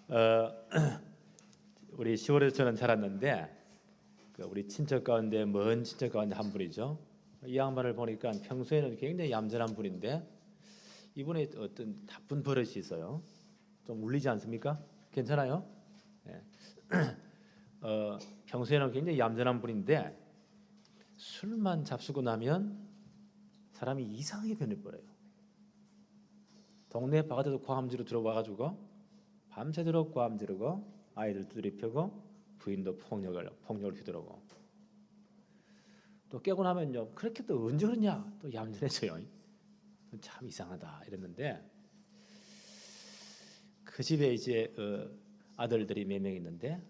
어, 우리 시골에서 저는 자랐는데 우리 친척 가운데 먼 친척 가운데 한 분이죠. 이 양반을 보니까 평소에는 굉장히 얌전한 분인데 이분의 어떤 나쁜 버릇이 있어요. 좀 울리지 않습니까? 괜찮아요? 예. 평소에는 굉장히 얌전한 분인데 술만 잡수고 나면 사람이 이상하게 변해버려요. 동네 바깥에서 고함지로 들어와가지고 밤새도록 고함 지르고 아이들 두드려 펴고 부인도 폭력을 휘두르고 또 깨고 나면요 그렇게 또 언제 그러냐 또 얌전해져요. 참 이상하다 이랬는데 그 집에 이제 아들들이 몇 명 있는데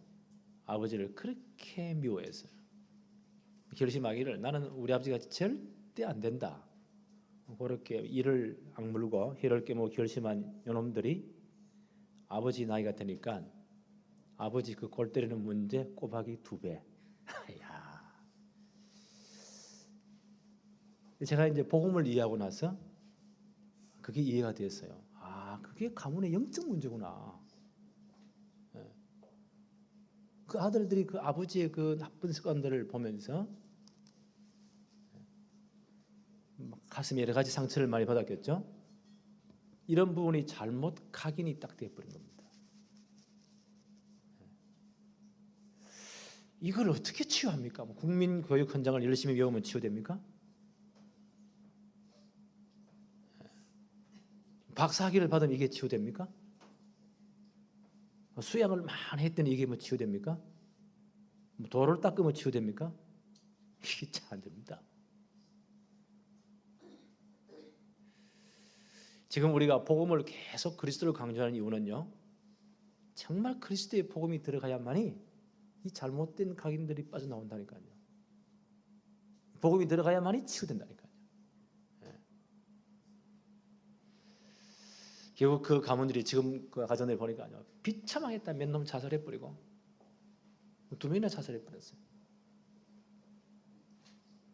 아버지를 그렇게 미워했어요. 결심하기를 나는 우리 아버지가 절대 안 된다. 그렇게 이를 악물고 혀를 깨물고 결심한 요놈들이 아버지 나이가 되니까 아버지 그 골 때리는 문제 꼬박이 2배. 야. 제가 이제 복음을 이해하고 나서 그게 이해가 됐어요. 아, 그게 가문의 영적 문제구나. 그 아들들이 그 아버지의 그 나쁜 습관들을 보면서 가슴에 여러 가지 상처를 많이 받았겠죠. 이런 부분이 잘못 각인이 딱 되어버린 겁니다. 이걸 어떻게 치유합니까? 국민교육 현장을 열심히 배우면 치유됩니까? 박사학위를 받으면 이게 치유됩니까? 수양을 많이 했더니 이게 뭐 치유됩니까? 돌을 닦으면 치유됩니까? 이게 잘 안 됩니다. 지금 우리가 복음을 계속 그리스도를 강조하는 이유는요, 정말 그리스도의 복음이 들어가야만이 이 잘못된 각인들이 빠져나온다니까요. 복음이 들어가야만이 치유된다니까요. 결국 그 가문들이 지금 그 가정을 보니까요, 비참하겠다 몇 놈 자살해버리고 2명이나 자살해버렸어요.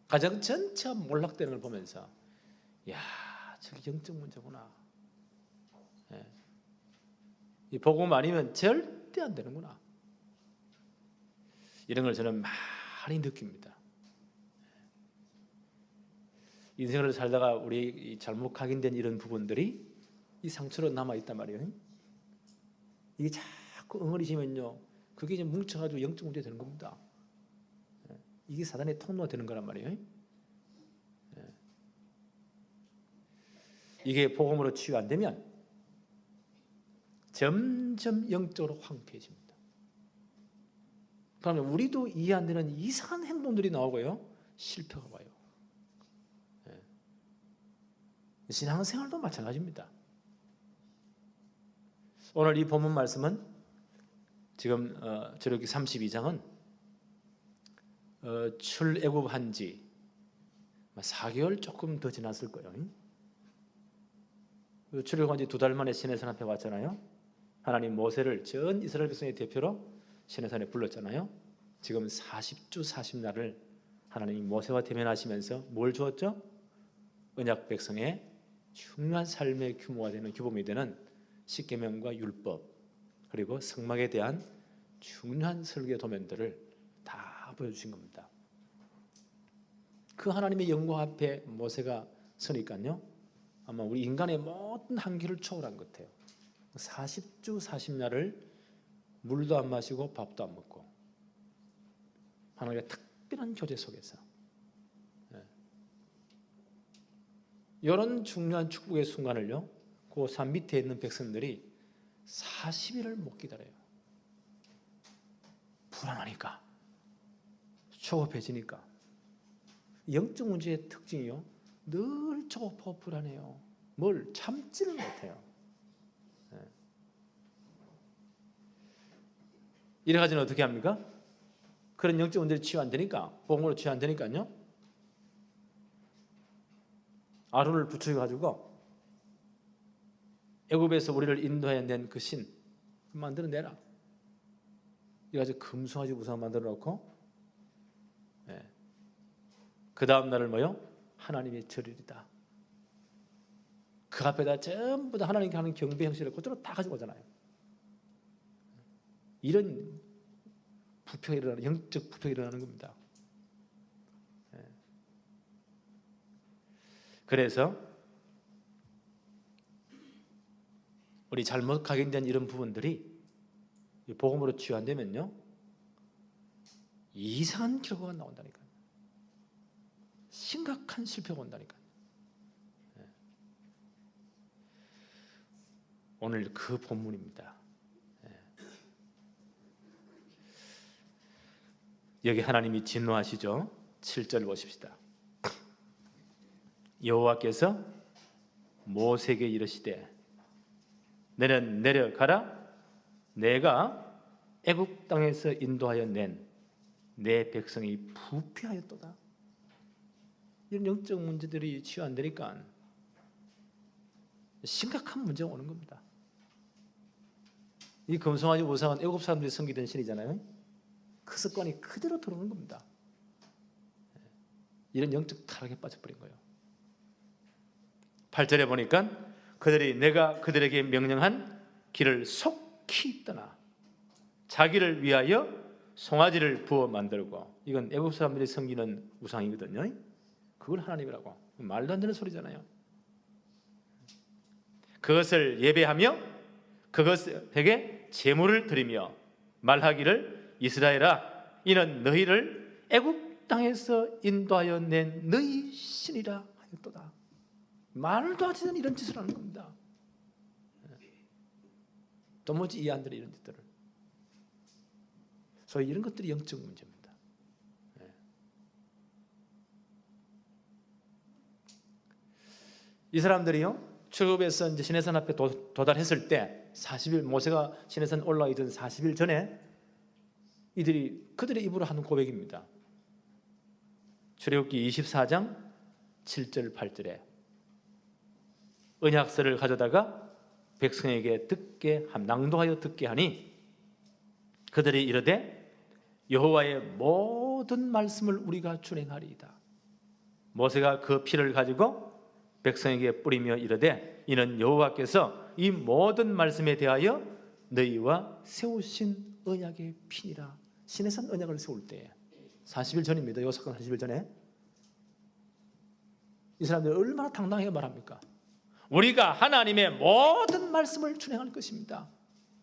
가정 전체가 몰락되는 걸 보면서 야, 저게 영적 문제구나. 이 복음 아니면 절대 안 되는구나. 이런 걸 저는 많이 느낍니다. 인생을 살다가 우리 잘못 각인된 이런 부분들이 이 상처로 남아있단 말이에요. 이게 자꾸 엉어리시면요 그게 이제 뭉쳐가지고 영적 문제 되는 겁니다. 이게 사단의 통로가 되는 거란 말이에요. 이게 복음으로 치유 안 되면 점점 영적으로 황폐해집니다. 그러면 우리도 이해 안 되는 이상한 행동들이 나오고요 실패가 와요. 신앙생활도 마찬가지입니다. 오늘 이 본문 말씀은 지금 출애굽기 32장은 출애굽한 지 4개월 조금 더 지났을 거예요. 출애굽한 지 2달 만에 시내산 앞에 왔잖아요. 하나님 모세를 전 이스라엘 백성의 대표로 시내산에 불렀잖아요. 지금 40주 40날을 하나님이 모세와 대면하시면서 뭘 주었죠? 언약 백성의 중요한 삶의 규모가 되는 규범이 되는 십계명과 율법 그리고 성막에 대한 중요한 설계 도면들을 다 보여주신 겁니다. 그 하나님의 영광 앞에 모세가 서니까요 아마 우리 인간의 모든 한계를 초월한 것 같아요. 40주 40날을 물도 안 마시고 밥도 안 먹고 하나님의 특별한 교제 속에서 이런 중요한 축복의 순간을요 그 산 밑에 있는 백성들이 40일을 못 기다려요. 불안하니까 조급해지니까. 영적 문제의 특징이요 늘 조급하고 불안해요. 뭘 참지를 못해요. 이래가지고 어떻게 합니까? 그런 영적 문제를 치유 안 되니까 복음으로 치유 안 되니까요 아론을 부추겨가지고 애굽에서 우리를 인도해낸 그 신 만들어내라. 이래가지고 금송아지 우상 만들어 놓고 그 다음 날을 뭐요? 하나님의 절일이다. 그 앞에다 전부 다 하나님께 하는 경배 형식을 그대로 다 가지고 오잖아요. 이런 부패가 일어나는, 영적 부패가 일어나는 겁니다. 그래서 우리 잘못 각인된 이런 부분들이 복음으로 치유 안 되면요, 이상한 결과가 나온다니까요. 심각한 실패가 온다니까요. 오늘 그 본문입니다. 여기 하나님이 진노하시죠. 7절 보십시다. 여호와께서 모세에게 이르시되 너는 내려가라. 내가 애굽 땅에서 인도하여 낸 내 백성이 부패하였도다. 이런 영적 문제들이 치유 안 되니까 심각한 문제가 오는 겁니다. 이 금송아지 우상은 애굽 사람들이 섬기던 신이잖아요. 그 습관이 그대로 들어오는 겁니다. 이런 영적 타락에 빠져버린 거예요. 8절에 보니까 그들이 내가 그들에게 명령한 길을 속히 떠나 자기를 위하여 송아지를 부어 만들고, 이건 애굽 사람들이 섬기는 우상이거든요. 그걸 하나님이라고. 말도 안 되는 소리잖아요. 그것을 예배하며 그것에게 제물을 드리며 말하기를 이스라엘아, 이는 너희를 애굽 땅에서 인도하여 낸 너희 신이라 하였도다. 말도 하지 않는 이런 짓을 하는 겁니다. 도무지 이해 안 되는 이런 짓들을. 소위 이런 것들이 영적 문제입니다. 이 사람들이요, 출애굽에서 이제 시내산 앞에 도달했을 때 40일, 모세가 시내산 올라가기 전 40일 전에 그들의 입으로 하는 고백입니다. 출애굽기 24장 7절 8절에 언약서를 가져다가 백성에게 낭독하여 듣게 하니 그들이 이르되 여호와의 모든 말씀을 우리가 준행하리이다. 모세가 그 피를 가지고 백성에게 뿌리며 이르되 이는 여호와께서 이 모든 말씀에 대하여 너희와 세우신 언약의 피니라. 시내산 언약을 세울 때 40일 전입니다. 요 사건 40일 전에 이 사람들이 얼마나 당당하게 말합니까? 우리가 하나님의 모든 말씀을 준행할 것입니다.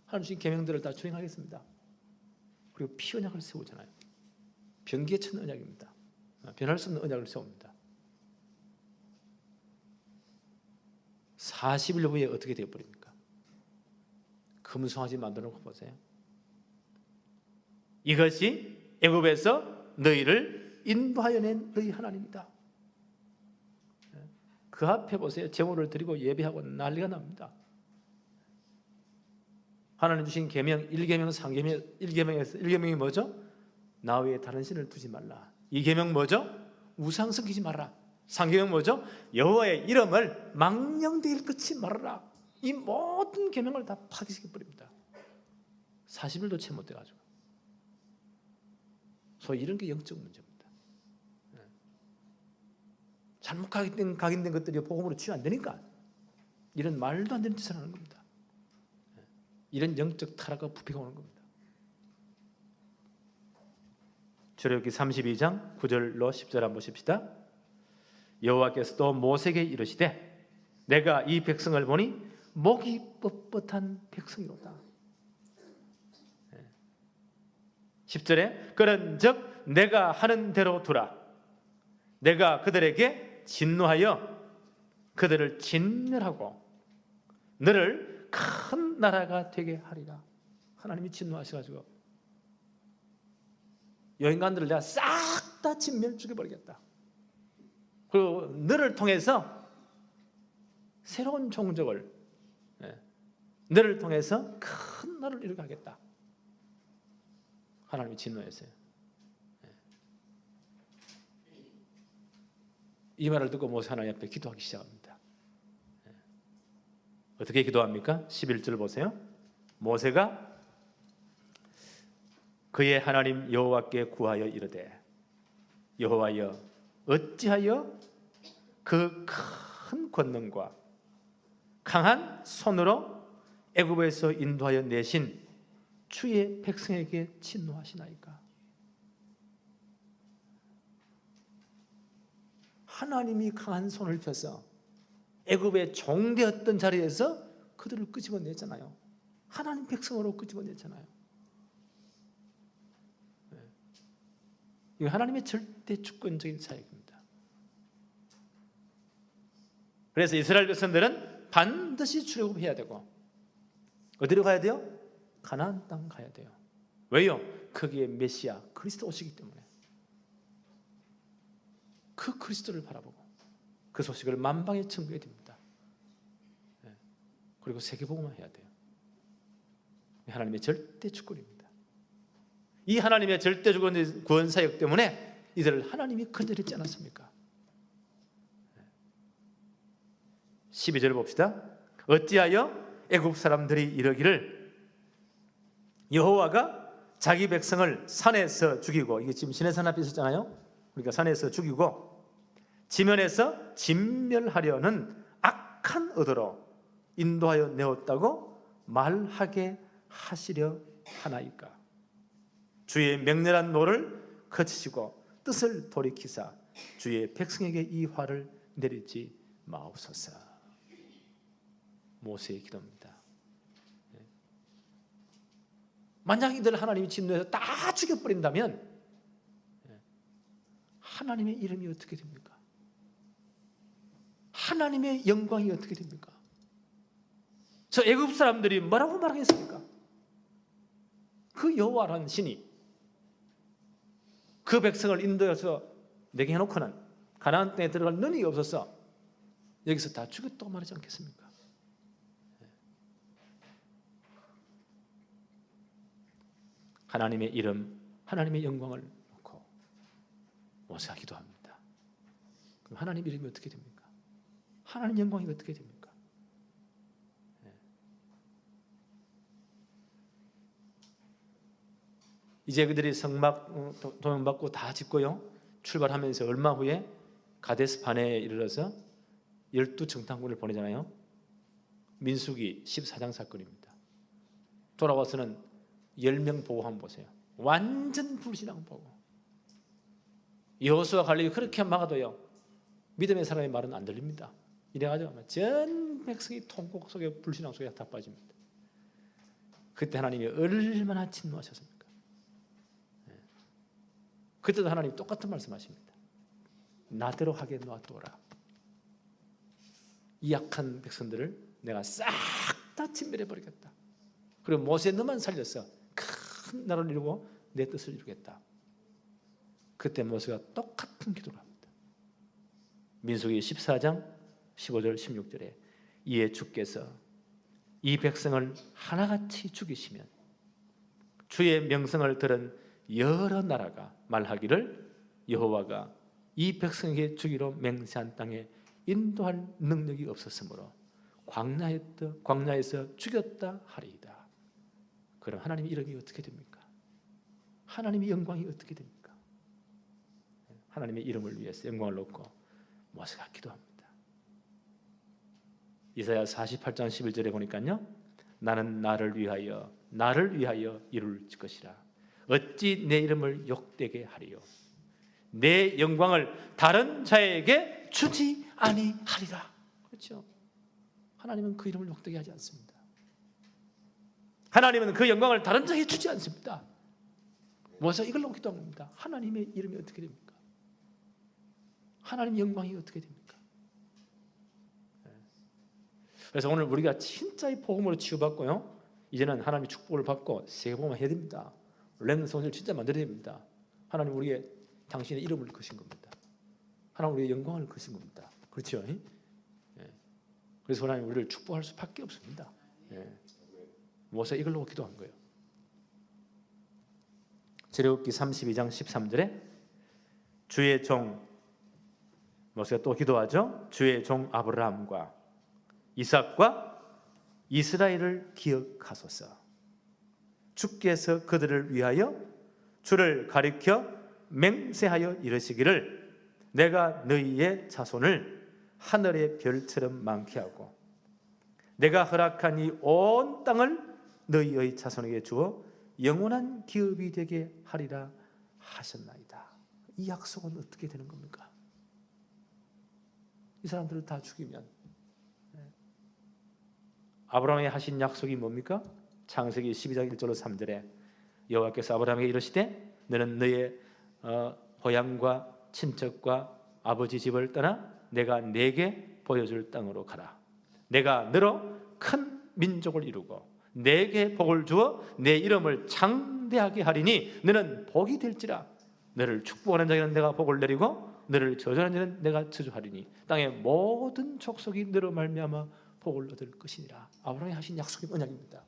하나님 주신 계명들을 다 준행하겠습니다. 그리고 피 언약을 세우잖아요. 변기에 천 언약입니다. 변할 수 없는 언약을 세웁니다. 40일 후에 어떻게 되어버립니까? 금송아지 만들어 놓고 보세요. 이것이 애굽에서 너희를 인도하여 낸 너희 하나님이다. 그 앞에 보세요. 제물을 드리고 예배하고 난리가 납니다. 하나님 주신 계명 1계명 3계명 1계명이 뭐죠? 나 외에 다른 신을 두지 말라. 2계명 뭐죠? 우상 섬기지 말라. 3계명 뭐죠? 여호와의 이름을 망령되일 것이 말하라. 이 모든 계명을 다 파기시켜 버립니다. 40일도 채 못 돼가지고. 소위 이런 게 영적 문제입니다. 잘못 각인된 것들이 복음으로 치유 안 되니까 이런 말도 안 되는 짓을 하는 겁니다. 이런 영적 타락과 부패가 오는 겁니다. 출애굽기 32장 9절로 10절 한번 보십시다. 여호와께서 또 모세에게 이르시되 내가 이 백성을 보니 목이 뻣뻣한 백성이로다. 10절에 그런즉 내가 하는 대로 두라. 내가 그들에게 진노하여 그들을 진멸하고 너를 큰 나라가 되게 하리라. 하나님이 진노하셔가지고 여인간들을 내가 싹 다 진멸 죽여버리겠다. 그리고 너를 통해서 새로운 종족을, 너를 통해서 큰 나라를 이루게 하겠다. 하나님이 진노했어요. 이 말을 듣고 모세 하나님 앞에 기도하기 시작합니다. 어떻게 기도합니까? 11절 보세요. 모세가 그의 하나님 여호와께 구하여 이르되 여호와여 어찌하여 그 큰 권능과 강한 손으로 애굽에서 인도하여 내신 주의 백성에게 진노하시나이까? 하나님이 강한 손을 펴서 애굽의 종되었던 자리에서 그들을 끄집어냈잖아요. 하나님 백성으로 끄집어냈잖아요. 이거 하나님의 절대 주권적인 사역입니다. 그래서 이스라엘 백성들은 반드시 출애굽해야 되고, 어디로 가야 돼요? 가나안 땅 가야 돼요. 왜요? 거기에 메시아 그리스도 오시기 때문에. 그 그리스도를 바라보고 그 소식을 만방에 전해야 됩니다. 그리고 세계복음화 해야 돼요. 하나님의 절대 주권입니다. 이 하나님의 절대 주권 구원 사역 때문에 이들을 하나님이 건져냈지 않았습니까? 12절 봅시다. 어찌하여 애굽 사람들이 이러기를 여호와가 자기 백성을 산에서 죽이고, 이게 지금 시내산 앞에 있었잖아요. 그러니까 산에서 죽이고 지면에서 진멸하려는 악한 의도로 인도하여 내었다고 말하게 하시려 하나이까? 주의 맹렬한 노를 거치시고 뜻을 돌이키사 주의 백성에게 이 화를 내리지 마옵소서. 모세의 기도입니다. 만약 이들 하나님이 진노해서 다 죽여버린다면 하나님의 이름이 어떻게 됩니까? 하나님의 영광이 어떻게 됩니까? 저 애굽 사람들이 뭐라고 말하겠습니까? 그 여호와라는 신이 그 백성을 인도해서 내게 해놓고는 가나안 땅에 들어갈 능력이 없어서 여기서 다 죽였다고 말하지 않겠습니까? 하나님의 이름, 하나님의 영광을 놓고 모세가 기도합니다. 그럼 하나님 이름이 어떻게 됩니까? 하나님 영광이 어떻게 됩니까? 이제 그들이 성막 도용받고 다 짓고요, 출발하면서 얼마 후에 가데스 바네에 이르러서 12정탐꾼을 보내잖아요. 민수기 14장 사건입니다. 돌아와서는 10명 보고 한번 보세요. 완전 불신앙 보고. 여호수아 갈렙이 그렇게 막아도요, 믿음의 사람의 말은 안 들립니다. 이래가지고 전 백성이 통곡 속에, 불신앙 속에 다 빠집니다. 그때 하나님이 얼마나 진노하셨습니까? 그때도 하나님 똑같은 말씀하십니다. 나대로 하게 놔둬라. 이 약한 백성들을 내가 싹 다 진멸해버리겠다. 그리고 모세 너만 살렸어. 큰 나라를 이루고 내 뜻을 이루겠다. 그때 모세가 똑같은 기도를 합니다. 민수기 14장 15절 16절에 이에 주께서 이 백성을 하나같이 죽이시면 주의 명성을 들은 여러 나라가 말하기를 여호와가 이 백성에게 주기로 맹세한 땅에 인도할 능력이 없었으므로 광야에서 죽였다 하리이다. 그럼 하나님의 이름이 어떻게 됩니까? 하나님의 영광이 어떻게 됩니까? 하나님의 이름을 위해서 영광을 놓고 모세가 기도합니다. 이사야 48장 11절에 보니까요, 나는 나를 위하여 이룰 것이라. 어찌 내 이름을 욕되게 하리요? 내 영광을 다른 자에게 주지 아니하리라. 그렇죠? 하나님은 그 이름을 욕되게 하지 않습니다. 하나님은 그 영광을 다른 자에게 주지 않습니다. 모세가 이걸 놓고 기도합니다. 하나님의 이름이 어떻게 됩니까? 하나님의 영광이 어떻게 됩니까? 그래서 오늘 우리가 진짜 이 복음으로 치유받고요, 이제는 하나님의 축복을 받고 세계복음화 해야 됩니다. 렘넌트를 진짜 만들어야 됩니다. 하나님 우리의 당신의 이름을 거신 겁니다. 하나님 우리의 영광을 거신 겁니다. 그렇죠? 그래서 하나님 우리를 축복할 수밖에 없습니다. 모세가 이걸 놓고 기도한 거예요. 출애굽기 32장 13절에 주의 종 모세가 또 기도하죠. 주의 종 아브라함과 이삭과 이스라엘을 기억하소서. 주께서 그들을 위하여 주를 가리켜 맹세하여 이르시기를 내가 너희의 자손을 하늘의 별처럼 많게 하고 내가 허락한 이 온 땅을 너희의 자손에게 주어 영원한 기업이 되게 하리라 하셨나이다. 이 약속은 어떻게 되는 겁니까? 이 사람들을 다 죽이면 아브라함에게 하신 약속이 뭡니까? 창세기 12장 1절로 3절에 여호와께서 아브라함에게 이르시되 너는 너의 고향과 친척과 아버지 집을 떠나 내가 네게 보여줄 땅으로 가라. 내가 너로 큰 민족을 이루고 내게 복을 주어 내 이름을 장대하게 하리니 너는 복이 될지라. 너를 축복하는 자에게는 내가 복을 내리고 너를 저주하는 자는 내가 저주하리니 땅의 모든 족속이 너로 말미암아 복을 얻을 것이니라. 아브라함이 하신 약속의 언약입니다.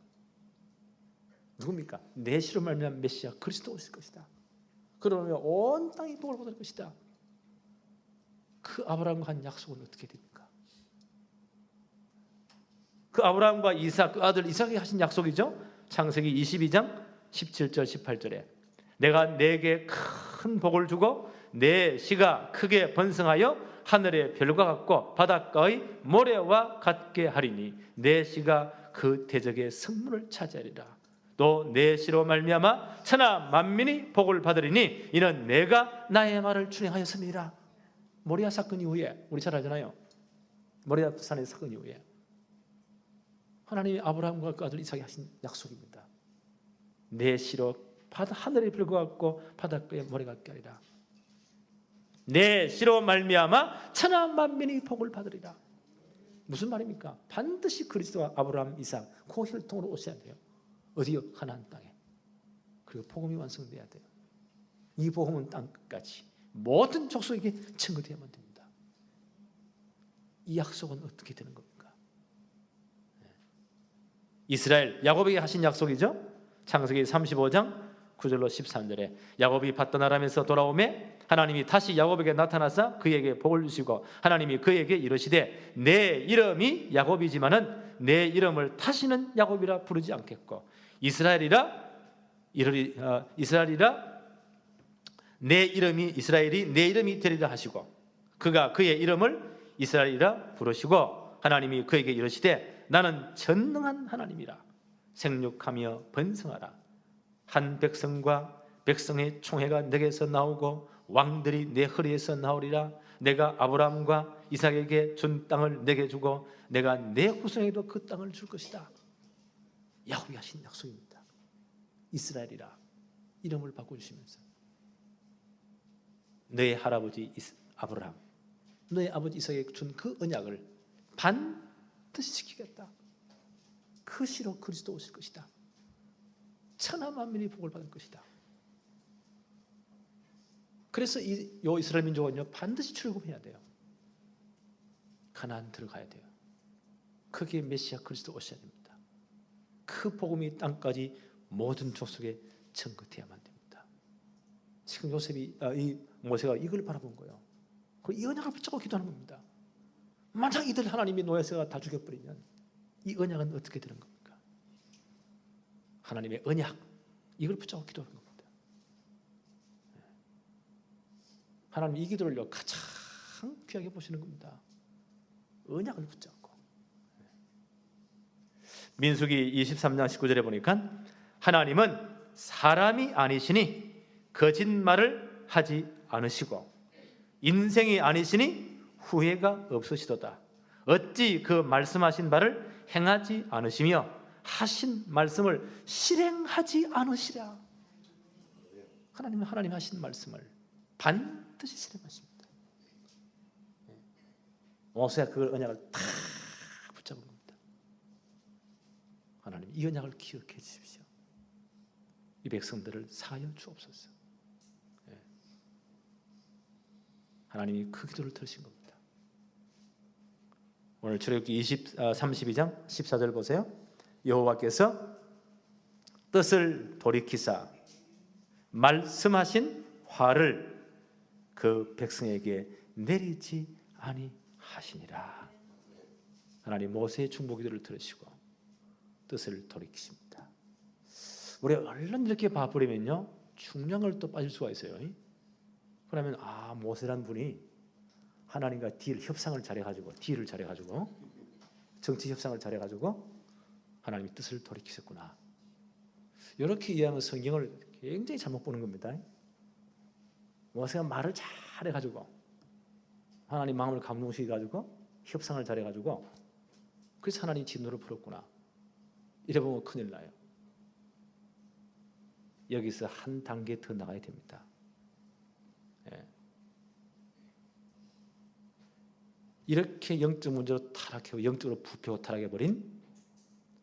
누굽니까? 내 씨로 말미암아 메시아 그리스도 오실 것이다. 그러면 온 땅이 복을 받을 것이다. 그 아브라함과 한 약속은 어떻게 됩니까? 그 아브라함과 이삭, 그 아들 이삭이 하신 약속이죠. 창세기 22장 17절 18절에 내가 네게 큰 복을 주고 내 씨가 크게 번성하여 하늘의 별과 같고 바닷가의 모래와 같게 하리니 내 씨가 그 대적의 성문을 차지하리라. 또 내 씨로 말미암아 천하 만민이 복을 받으리니 이는 내가 나의 말을 준행하였음이라. 모리아 사건 이후에 우리 잘 알잖아요. 모리아 산의 사건 이후에 하나님이 아브라함과 그 아들 이삭이 하신 약속입니다. 내 씨로 하늘의 별과 같고 바닷가의 모래 같게 하리라. 내 씨로 말미암아 천하 만민이 복을 받으리라. 무슨 말입니까? 반드시 그리스도와 아브라함, 이삭 그 혈통으로 오셔야 돼요. 어디요? 가나안 땅에. 그리고 복음이 완성돼야 돼요. 이 복음은 땅 끝까지 모든 족속에게 증거되어야만 됩니다. 이 약속은 어떻게 되는 겁니까? 이스라엘 야곱에게 하신 약속이죠. 창세기 35장 9절로 13절에 야곱이 밧단 아람에서 돌아오매 하나님이 다시 야곱에게 나타나사 그에게 복을 주시고 하나님이 그에게 이르시되 내 이름이 야곱이지만은 내 이름을 다시는 야곱이라 부르지 않겠고 이스라엘이라 내 이름이 이스라엘이 내 이름이 되리라 하시고 그가 그의 이름을 이스라엘이라 부르시고 하나님이 그에게 이르시되 나는 전능한 하나님이라 생육하며 번성하라. 한 백성과 백성의 총회가 내게서 나오고 왕들이 내 허리에서 나오리라. 내가 아브라함과 이삭에게 준 땅을 내게 주고 내가 내 후손에게도 그 땅을 줄 것이다. 야곱이 하신 약속입니다. 이스라엘이라 이름을 바꿔주시면서 너의 할아버지 아브라함, 너의 아버지 이삭에게 준 그 언약을 반드시 지키겠다. 그 씨로 그리스도 오실 것이다. 천하 만민이 복을 받을 것이다. 그래서 요 이스라엘 민족은요 반드시 출애굽해야 돼요. 가나안 들어가야 돼요. 거기에 메시아 그리스도 오셔야 됩니다. 그 복음이 땅까지 모든 족속에 전거되어야만 됩니다. 지금 이 모세가 이걸 바라본 거예요. 그리고 이 언약을 붙잡고 기도하는 겁니다. 만약 이들 하나님이 노예세가 다 죽여버리면 이 언약은 어떻게 되는 겁니까? 하나님의 언약 이걸 붙잡고 기도하는 겁니다. 하나님 이 기도를요 가장 귀하게 보시는 겁니다. 언약을 붙잡고. 민수기 23장 19절에 보니까 하나님은 사람이 아니시니 거짓말을 하지 않으시고 인생이 아니시니 후회가 없으시도다. 어찌 그 말씀하신 바를 행하지 않으시며 하신 말씀을 실행하지 않으시랴. 하나님은 하나님 하신 말씀을 반드시 실행하십니다. 모세가 그 언약을 다 붙잡은 겁니다. 하나님 이 언약을 기억해 주십시오. 이 백성들을 사하여 주옵소서. 하나님이 그 기도를 들으신 겁니다. 오늘 출애굽기 32장 14절 보세요. 여호와께서 뜻을 돌이키사 말씀하신 화를 그 백성에게 내리지 아니하시니라. 하나님 모세의 중보기도를 들으시고 뜻을 돌이키십니다. 우리가 얼른 이렇게 봐버리면요 중량을 또 빠질 수가 있어요. 그러면 모세란 분이 하나님과 딜 협상을 잘해가지고 정치 협상을 잘해가지고 하나님의 뜻을 돌이키셨구나. 이렇게 이해하면 성경을 굉장히 잘못 보는 겁니다. 모세가 말을 잘해가지고 하나님 마음을 감동시켜가지고 협상을 잘해가지고 그래서 하나님 진노를 풀었구나. 이래보면 큰일 나요. 여기서 한 단계 더 나가야 됩니다. 예. 이렇게 영적 문제로 타락하고 영적으로 부패하고 타락해버린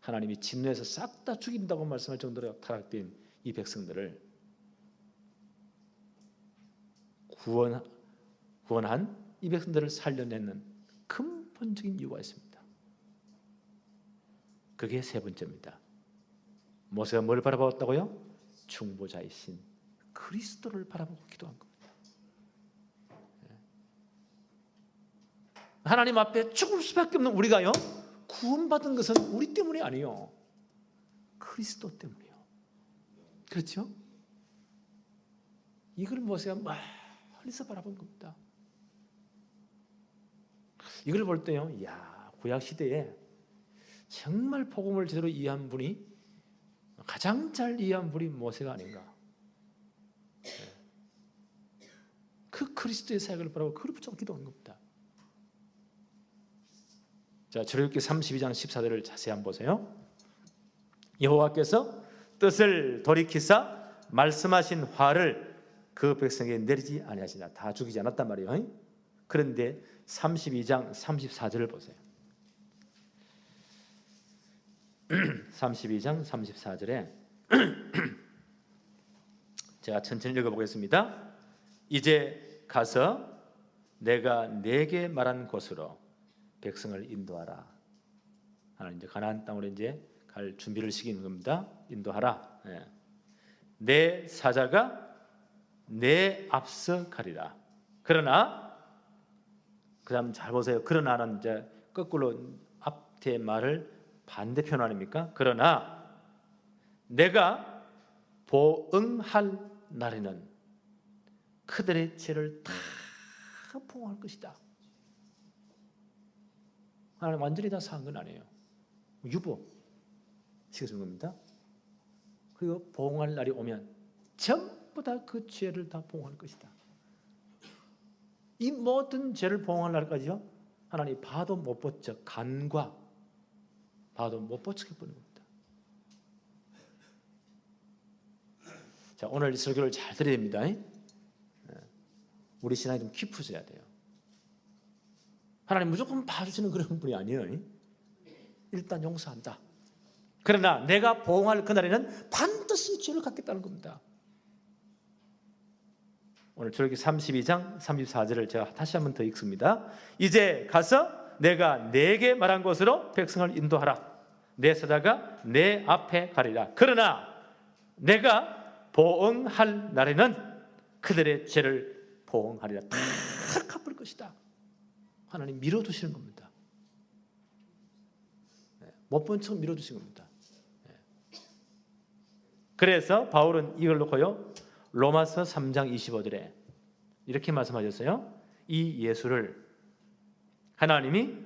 하나님이 진노해서 싹 다 죽인다고 말씀할 정도로 타락된 이 백성들을 구원한 이 백성들을 살려내는 근본적인 이유가 있습니다. 그게 세 번째입니다. 모세가 뭘 바라보았다고요? 중보자이신 그리스도를 바라보고 기도한 겁니다. 하나님 앞에 죽을 수밖에 없는 우리가요, 구원받은 것은 우리 때문이 아니에요. 그리스도 때문이에요. 그렇죠? 이걸 모세가 멀리서 바라본 겁니다. 이걸 볼 때요, 이야, 구약 시대에 정말 복음을 제대로 이해한 분이, 가장 잘 이해한 분이 모세가 아닌가. 그 그리스도의 사역을 바라고 그걸 붙잡고 기도한 겁니다. 자, 출애굽기 32장 14절을 자세히 한번 보세요. 여호와께서 뜻을 돌이키사 말씀하신 화를 그 백성에게 내리지 아니하시나. 다 죽이지 않았단 말이에요. 그런데 32장 34절을 보세요. 32장 34절에 제가 천천히 읽어보겠습니다. 이제 가서 내가 네게 말한 곳으로 백성을 인도하라. 하나님 이제 가나안 땅으로 이제 갈 준비를 시키는 겁니다. 인도하라. 예. 내 사자가 내 앞서 가리라. 그러나 그다음 잘 보세요. 그러나는 이제 거꾸로 앞에 말을 반대편 아닙니까? 그러나 내가 보응할 날에는 그들의 죄를 다 보응할 것이다. 하나님 완전히 다 사한 건 아니에요. 유보 시켜준 겁니다. 그리고 보응할 날이 오면 전부 다 그 죄를 다 보응할 것이다. 이 모든 죄를 보응할 날까지요, 하나님 봐도 못 보쳐 간과 봐도 못 보치게 보는 겁니다. 자, 오늘 이 설교를 잘 들어야 됩니다. 우리 신앙이 좀 깊어져야 돼요. 하나님 무조건 봐주시는 그런 분이 아니에요. 일단 용서한다. 그러나 내가 보응할 그날에는 반드시 죄를 갚겠다는 겁니다. 오늘 출애굽기 32장 34절을 제가 다시 한번 더 읽습니다. 이제 가서 내가 네게 말한 곳으로 백성을 인도하라. 내 사자가 내 앞에 가리라. 그러나 내가 보응할 날에는 그들의 죄를 보응하리라. 다 갚을 것이다. 하나님 밀어두시는 겁니다. 못 본 척 밀어두신 겁니다. 그래서 바울은 이걸 놓고요, 로마서 3장 25절에 이렇게 말씀하셨어요. 이 예수를 하나님이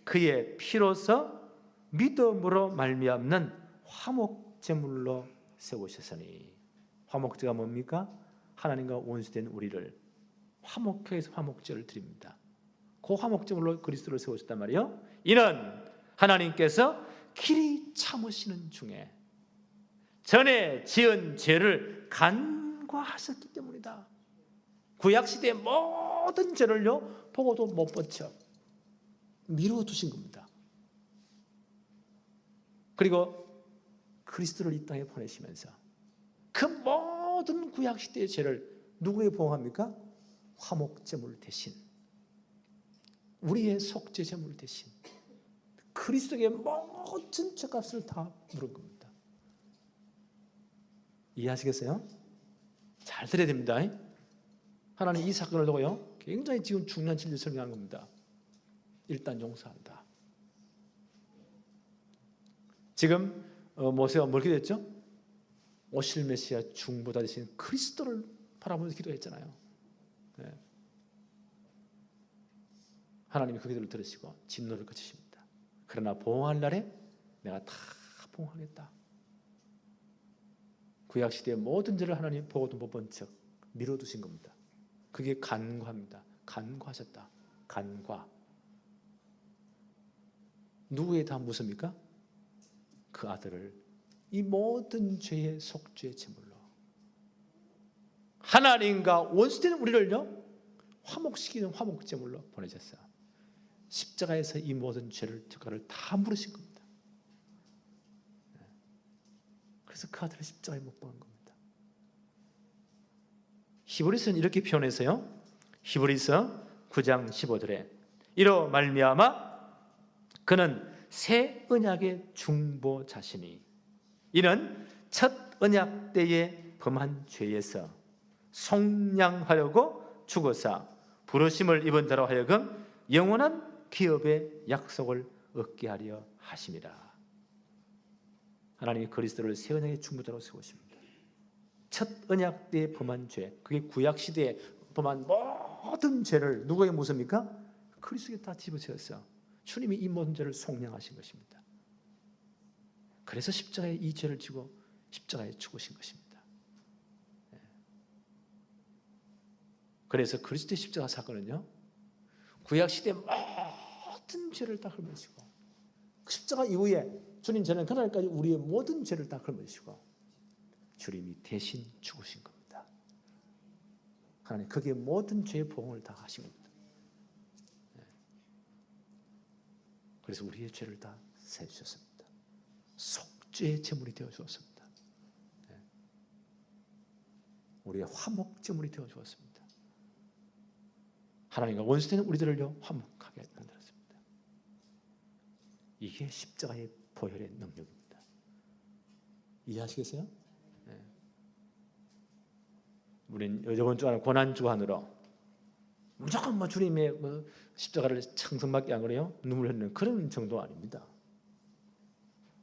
그의 피로서 믿음으로 말미암는 화목제물로 세우셨으니. 화목제가 뭡니까? 하나님과 원수된 우리를 화목케 해서 화목제를 드립니다. 그 화목제물로 그리스도를 세우셨단 말이에요. 이는 하나님께서 길이 참으시는 중에 전에 지은 죄를 간과하셨기 때문이다. 구약시대의 모든 죄를요, 보고도 못 버텨 미루어두신 겁니다. 그리고 그리스도를 이 땅에 보내시면서 그 모든 구약시대의 죄를 누구에 보응합니까? 화목제물 대신, 우리의 속죄제물 대신 그리스도의 모든 죄값을 다 물은 겁니다. 이해하시겠어요? 잘 들어야 됩니다. 하나님 이 사건을 두고요, 굉장히 지금 중요한 진리를 설명한 겁니다. 일단 용서한다. 지금 모세가 뭘 기도했죠? 오실 메시아 중보자 되신 그리스도를 바라보면서 기도했잖아요. 네. 하나님이 그 기도를 들으시고 진노를 그치십니다. 그러나 보응할 날에 내가 다 보응하겠다. 구약 시대의 모든 죄를 하나님 보고도 못 본 척 미뤄두신 겁니다. 그게 간과입니다. 간과하셨다. 간과. 누구에 다 묻습니까? 그 아들을 이 모든 죄의 속죄의 제물로 하나님과 원수되는 우리를요 화목시키는 화목제물로 보내셨어요. 십자가에서 이 모든 죄를 죄가를 다 물으신 겁니다. 그래서 그 아들을 십자가에 못 박은 겁니다. 히브리서는 이렇게 표현해서요. 히브리서 9장 15절에 이로 말미암아 그는 새 언약의 중보자시니 이는 첫 언약 때에 범한 죄에서 속량하려고 죽어서 부르심을 입은 자로 하여금 영원한 기업의 약속을 얻게 하려 하심이라. 하나님이 그리스도를 새 언약의 중보자로 세우십니다. 첫 언약 때에 범한 죄, 그게 구약 시대에 범한 모든 죄를 누구에게 묻습니까? 그리스도에 다 집어넣었어요. 주님이 이 모든 죄를 속량하신 것입니다. 그래서 십자가에 이 죄를 지고 십자가에 죽으신 것입니다. 그래서 그리스도의 십자가 사건은요, 구약 시대 모든 죄를 다 짊어지고 그 십자가 이후에 주님 저는 그날까지 우리의 모든 죄를 다 짊어지고 주님이 대신 죽으신 겁니다. 하나님 거기에 모든 죄의 보응을 다 하신 겁니다. 그래서 우리의 죄를 다 세주셨습니다. 속죄의 제물이 되어 주었습니다. 우리의 화목 제물이 되어 주었습니다. 하나님과 원수되는 우리들을요 화목하게 만들었습니다. 이게 십자가의 보혈의 능력입니다. 이해하시겠어요? 우린 이번 주간 고난 주간으로 무조건 주님의 십자가를 청성받게 한 거래요. 눈물 흘리는 그런 정도 아닙니다.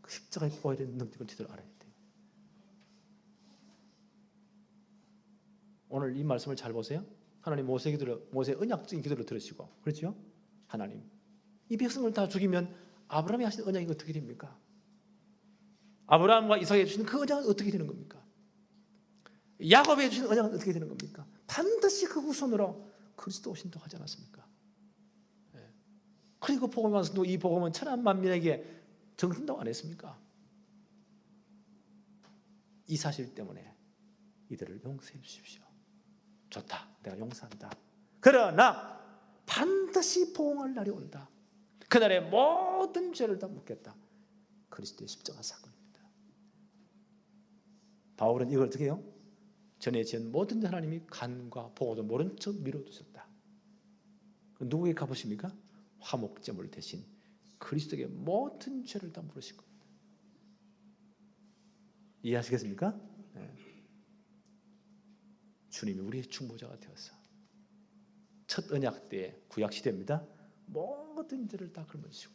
그 십자가의 보혈의 능력을 제대로 알아야 돼요. 오늘 이 말씀을 잘 보세요. 하나님 모세 언약적인 기도를 들으시고 그렇죠? 하나님 이 백성을 다 죽이면 아브라함이 하신 언약이 어떻게 됩니까? 아브라함과 이삭에게 주신 그 언약은 어떻게 되는 겁니까? 야곱에게 주신 언약은 어떻게 되는 겁니까? 반드시 그 후손으로 그리스도 오신다고 하지 않았습니까? 그리고 복음을 와서도 이 복음은 천한 만민에게 전한다고 안 했습니까? 이 사실 때문에 이들을 용서해 주십시오. 좋다, 내가 용서한다. 그러나 반드시 보응할 날이 온다. 그날의 모든 죄를 다 묻겠다. 그리스도의 십자가 사건입니다. 바울은 이걸 어떻게 해요? 전에 지은 모든 하나님이 간과 보고도 모른 척 미뤄두셨다. 누구에게 갚으십니까? 화목제물 대신 그리스도에게 모든 죄를 다 물으신 겁니다. 이해하시겠습니까? 네. 주님이 우리의 중보자가 되어서 첫 언약 때 구약 시대입니다. 모든 죄를 다 짊어지시고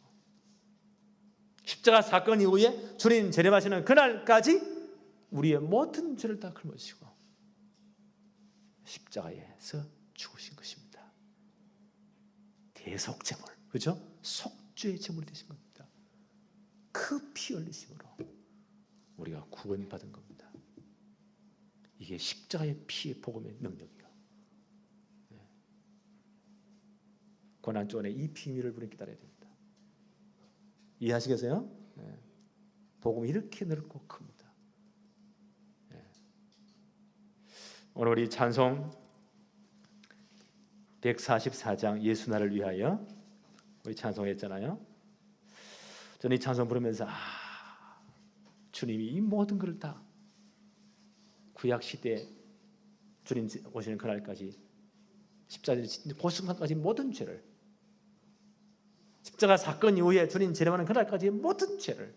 십자가 사건 이후에 주님 재림하시는 그날까지 우리의 모든 죄를 다 짊어지시고 십자가에서 죽으신 것입니다. 대속제물, 그렇죠? 속죄의 제물이 되신 겁니다. 그 피 흘리심으로 우리가 구원받은 겁니다. 이게 십자가의 피의 복음의 능력이에요. 고난주간에 이 비밀을 우리는 기다려야 됩니다. 이해하시겠어요? 복음이 이렇게 넓고 큽니다. 오늘 우리 찬송 144장 예수 나를 위하여 우리 찬송했잖아요. 저는 이 찬송 부르면서 주님이 이 모든 것을 다 구약 시대 주님 오시는 그날까지 십자가에 그 순간까지 모든 죄를 십자가 사건 이후에 주님 재림하는 그날까지 모든 죄를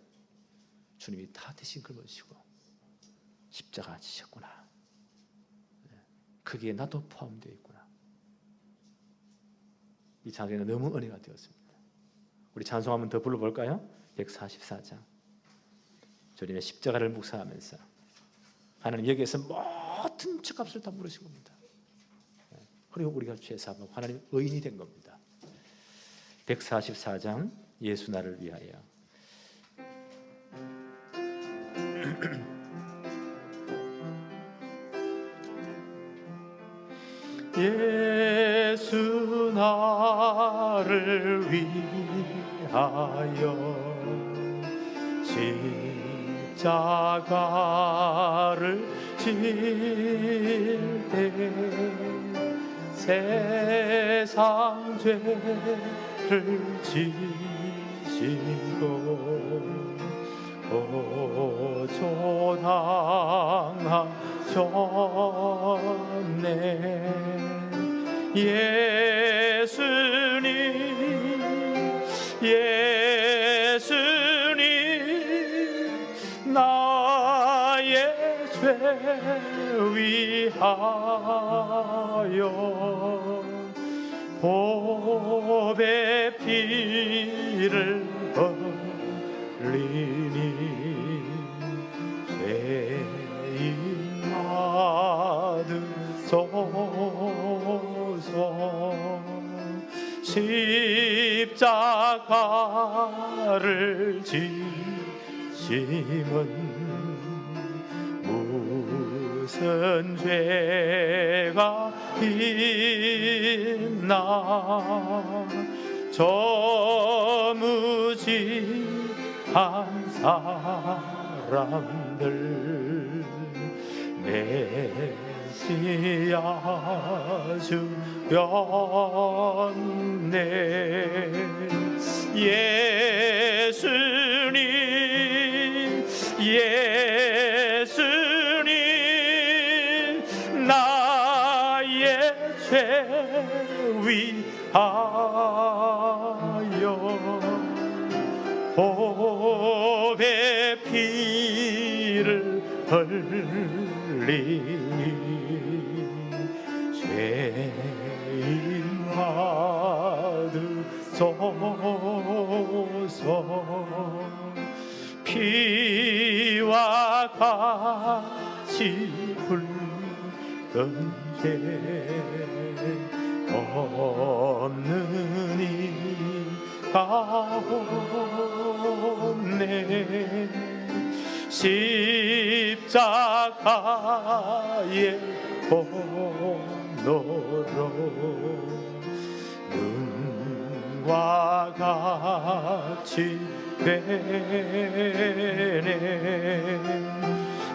주님이 다 대신 짊어지시고 십자가 지셨구나. 거기에 나도 포함되어 있구나. 이 찬송에는 너무 은혜가 되었습니다. 우리 찬송 한번 더 불러볼까요? 144장 주님의 십자가를 묵상하면서 하나님 여기에서 모든 죄값을 다 물으신 겁니다. 그리고 우리가 죄사하고 하나님 의인이 된 겁니다. 144장 예수 나를 위하여 예수 나를 위하여 십자가를 질 때 세상 죄를 지시고 고초당하셨네. 예수님 나의 죄 위하여 보배 피를 흘리니 죄인 받으소서. 십자가를 지심은 무슨 죄가 있나. 저 무지한 사람들 메시아 주였네. 예수님 나의 죄 위하여 보배 피를 흘리니 죄인 받으소서. 피와 같이 붉은 죄 없는 이가 없네. 십자가의 번호로 눈과 같이 되네.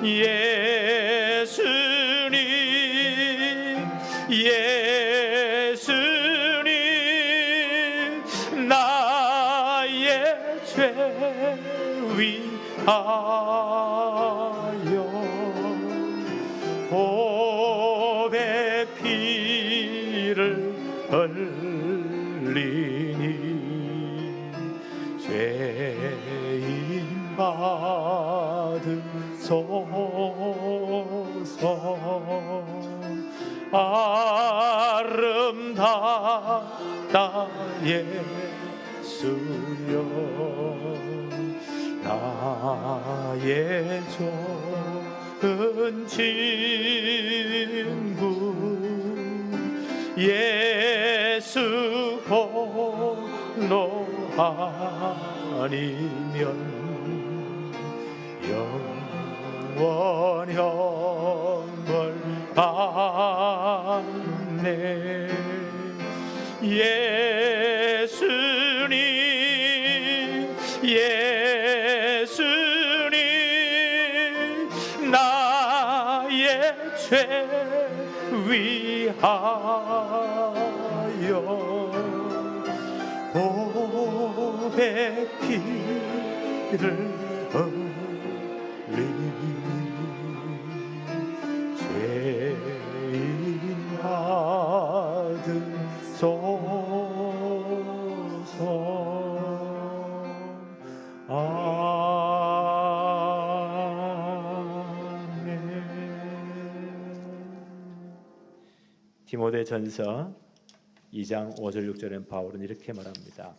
예수님 나의 죄 위하여 보배 피를 흘리니 죄인 받으소서. 아름답다 예수여 나의 좋은 친구. 예수 홀로 아니면 영원 형벌 받네. 예수님 나의 죄 위하여 보배 피를 흘리니 죄인 받으소서. 디모데전서 2장 5절 6절엔 바울은 이렇게 말합니다.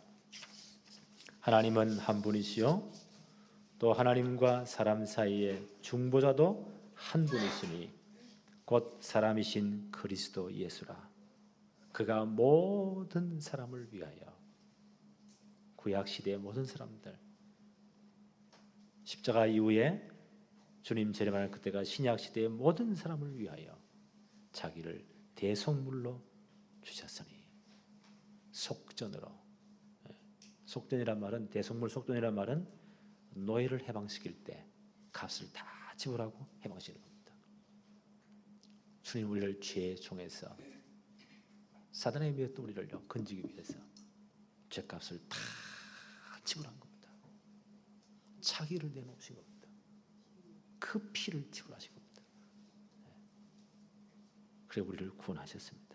하나님은 한 분이시요 또 하나님과 사람 사이의 중보자도 한 분이시니 곧 사람이신 그리스도 예수라. 그가 모든 사람을 위하여, 구약 시대의 모든 사람들, 십자가 이후에 주님 재림하는 그때가 신약 시대의 모든 사람을 위하여 자기를 대속물로 주셨으니 속전으로. 속전이란 말은, 대속물 속전이란 말은 노예를 해방시킬 때 값을 다 지불하고 해방시키는 겁니다. 주님 우리를 죄의 종에서 사단에 미웠던 우리를요 건지기 위해서 죄값을 다 지불한 겁니다. 자기를 내놓으신 겁니다. 그 피를 지불하신 겁니다. 그래 우리를 구원하셨습니다.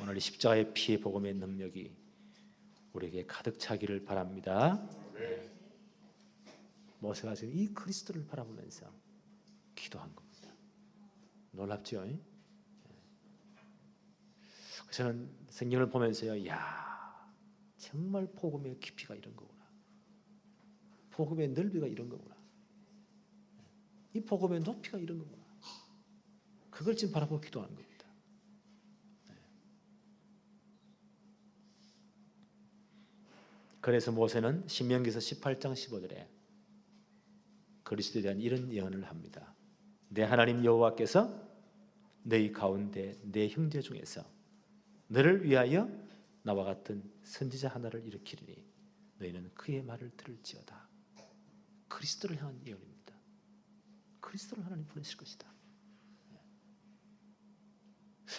오늘 이 십자가의 피의 복음의 능력이 우리에게 가득 차기를 바랍니다. 모세가 지금 이 그리스도를 바라보면서 기도한 겁니다. 놀랍죠? 저는 성경을 보면서요, 야, 정말 복음의 깊이가 이런 거구나. 복음의 넓이가 이런 거구나. 이 복음의 높이가 이런 거구나. 그걸 지금 바라보고 기도하는 겁니다. 그래서 모세는 신명기서 18장 15절에 그리스도에 대한 이런 예언을 합니다. 내 하나님 여호와께서 너희 가운데 내 형제 중에서 너를 위하여 나와 같은 선지자 하나를 일으키리니 너희는 그의 말을 들을지어다. 그리스도를 향한 예언입니다. 그리스도를 하나님 보내실 것이다.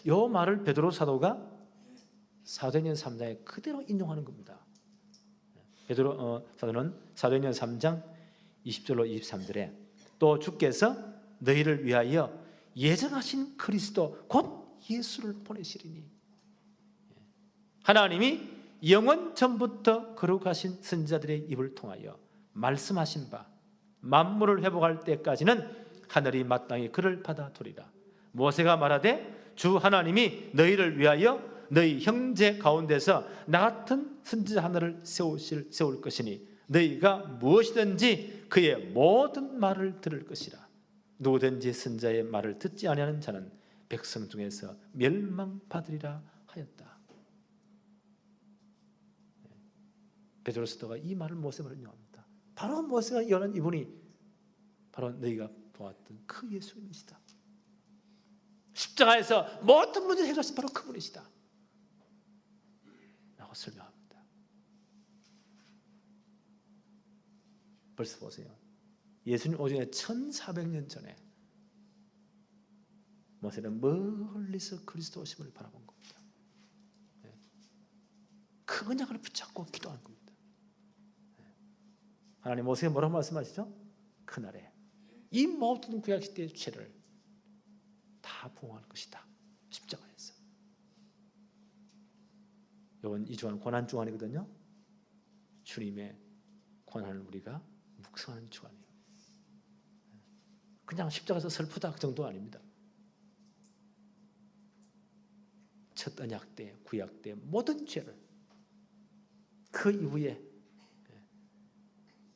이 말을 베드로 사도가 사도행전 3장에 그대로 인용하는 겁니다. 베드로 사도는 사도행전 3장 20절로 23절에 또 주께서 너희를 위하여 예정하신 그리스도 곧 예수를 보내시리니 하나님이 영원 전부터 거룩하신 선지자들의 입을 통하여 말씀하신 바 만물을 회복할 때까지는 하늘이 마땅히 그를 받아두리라. 모세가 말하되 주 하나님이 너희를 위하여 너희 형제 가운데서 나 같은 선지자 하나를 세울 것이니 너희가 무엇이든지 그의 모든 말을 들을 것이라. 누구든지 선지자의 말을 듣지 아니하는 자는 백성 중에서 멸망받으리라 하였다. 베드로 사도가 이 말을 모세에게 인용합니다. 바로 모세가 예언한 이분이 바로 너희가 보았던 그 예수님이시다. 십자가에서 모든 문제를 해결하신 바로 그분이시다 라고 설명합니다. 벌써 보세요. 예수님 오전에 1400년 전에 모세는 멀리서 그리스도 오심을 바라본 겁니다. 그 언약을 붙잡고 기도한 겁니다. 하나님 모세에게 뭐라고 말씀하시죠? 그날에 이 모든 구약시대의 죄를 다 봉할 것이다. 십자가에서. 이번 이 주간 고난 주간이거든요. 주님의 고난을 우리가 묵상하는 주간이에요. 그냥 십자가에서 슬프다 그 정도 아닙니다. 첫 언약 때, 구약 때 모든 죄를 그 이후에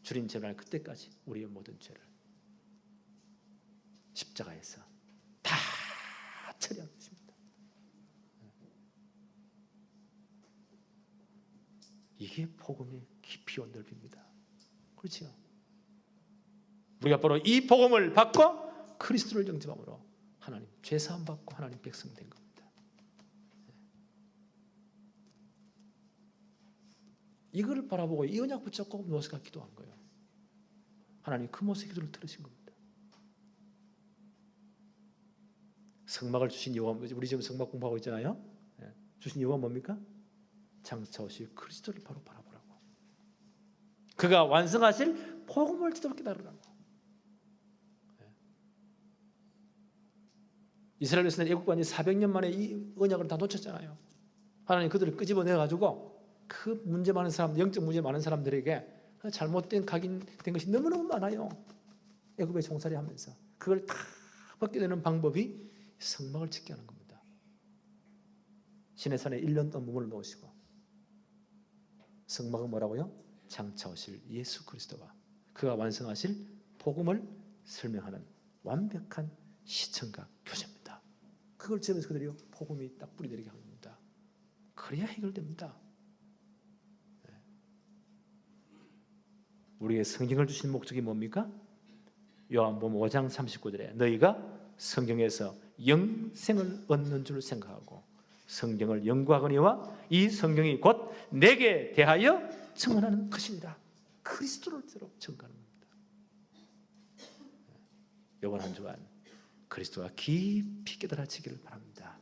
주님 재림할 그때까지 우리의 모든 죄를 십자가에서 다 처리한 것입니다. 이게 복음의 깊이와 넓이입니다. 그렇죠? 우리가 바로 이 복음을 받고 그리스도를 영접함으로 하나님 죄사함 받고 하나님 백성 된 겁니다. 이걸 바라보고 이 언약 붙잡고 모세가 기도한 거예요. 하나님 그 모세 기도를 들으신 겁니다. 성막을 주신 이유가, 우리 지금 성막 공부하고 있잖아요. 주신 이유가 뭡니까? 장차 오실 그리스도를 바로 바라보라고. 그가 완성하실 복음을 제대로 깨달으라고. 이스라엘 백성들이 애국반이 400년 만에 이 언약을 다 놓쳤잖아요. 하나님 그들을 끄집어내가지고 그 문제 많은 사람, 영적 문제 많은 사람들에게 잘못된 각인된 것이 너무너무 많아요. 애굽에 종살이 하면서 그걸 다 벗게 되는 방법이 성막을 짓게 하는 겁니다. 시내산에 1년 동안 몸을 놓으시고 성막은 뭐라고요? 장차 오실 예수 그리스도와 그가 완성하실 복음을 설명하는 완벽한 시청각 교제입니다. 그걸 지으면서 그들이 복음이 딱 뿌리내리게 하는 겁니다. 그래야 해결됩니다. 우리의 성경을 주신 목적이 뭡니까? 요한복음 5장 39절에 너희가 성경에서 영생을 얻는 줄 생각하고 성경을 연구하거니와 이 성경이 곧 내게 대하여 증언하는 것이니라. 그리스도를 증거하는 겁니다. 이번 한 주간 그리스도가 깊이 깨달아지기를 바랍니다.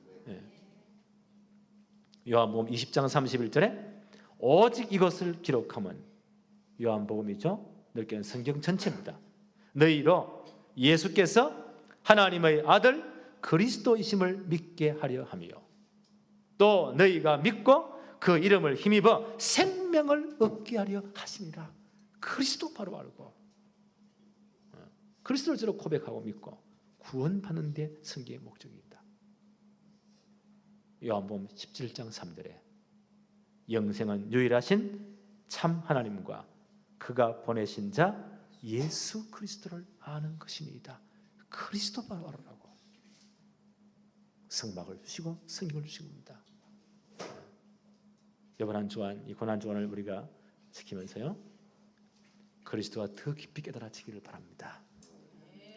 요한복음 20장 31절에 오직 이것을 기록하면, 요한복음이죠. 넓게는 성경 전체입니다. 너희로 예수께서 하나님의 아들 그리스도이심을 믿게 하려 하며 또 너희가 믿고 그 이름을 힘입어 생명을 얻게 하려 하심이라. 그리스도 바로 알고 그리스도를 저로 고백하고 믿고 구원받는 데 성경의 목적이 있다. 요한복음 17장 3절에 영생은 유일하신 참 하나님과 그가 보내신 자 예수 그리스도를 아는 것입니다. 그리스도 바로 알으라고 성막을 주시고 성경을 주신 겁니다. 이번 한 주간, 이 고난 주간을 우리가 지키면서요, 그리스도가 더 깊이 깨달아지기를 바랍니다.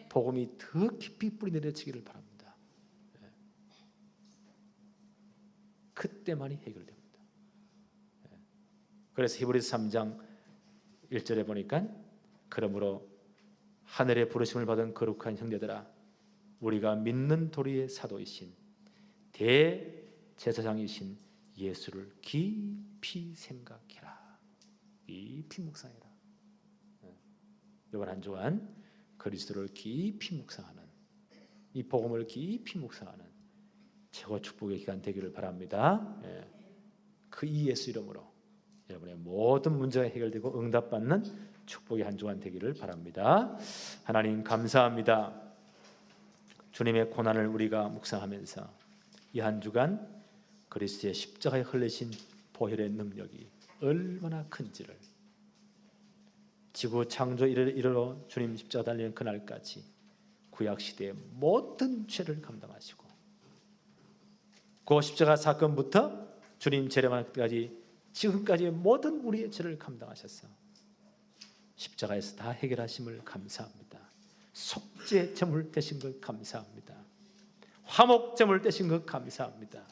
복음이 더 깊이 뿌리내려지기를 바랍니다. 그때만이 해결됩니다. 그래서 히브리서 3장 1절에 보니까 그러므로 하늘의 부르심을 받은 거룩한 형제들아, 우리가 믿는 도리의 사도이신 대제사장이신 예수를 깊이 생각해라. 깊이 묵상해라. 이번 한 주간 그리스도를 깊이 묵상하는, 이 복음을 깊이 묵상하는 최고 축복의 기간 되기를 바랍니다. 그 예수 이름으로 여러분의 모든 문제가 해결되고 응답받는 축복의 한 주간 되기를 바랍니다. 하나님 감사합니다. 주님의 고난을 우리가 묵상하면서 이 한 주간 그리스도의 십자가에 흘리신 보혈의 능력이 얼마나 큰지를, 지구 창조 이르러 주님 십자가 달리는 그날까지 구약시대의 모든 죄를 감당하시고 그 십자가 사건부터 주님 재림하는 때까지 지금까지의 모든 우리의 죄를 감당하셔서 십자가에서 다 해결하심을 감사합니다. 속죄 제물 되신 것 감사합니다. 화목 제물 되신 것 감사합니다.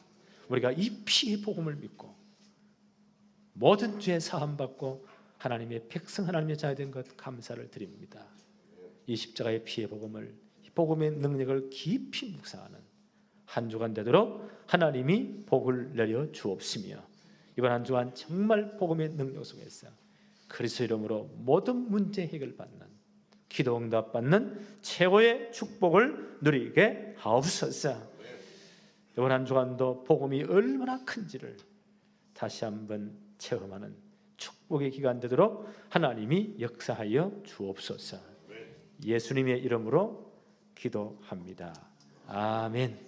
우리가 이 피의 복음을 믿고 모든 죄 사함 받고 하나님의 백성, 하나님의 자녀 된 것 감사를 드립니다. 이 십자가의 피의 복음을, 이 복음의 능력을 깊이 묵상하는 한 주간 되도록 하나님이 복을 내려 주옵시며, 이번 한 주간 정말 복음의 능력 속에서 그리스도 이름으로 모든 문제 해결받는, 기도 응답받는 최고의 축복을 누리게 하옵소서. 이번 한 주간도 복음이 얼마나 큰지를 다시 한번 체험하는 축복의 기간 되도록 하나님이 역사하여 주옵소서. 예수님의 이름으로 기도합니다. 아멘.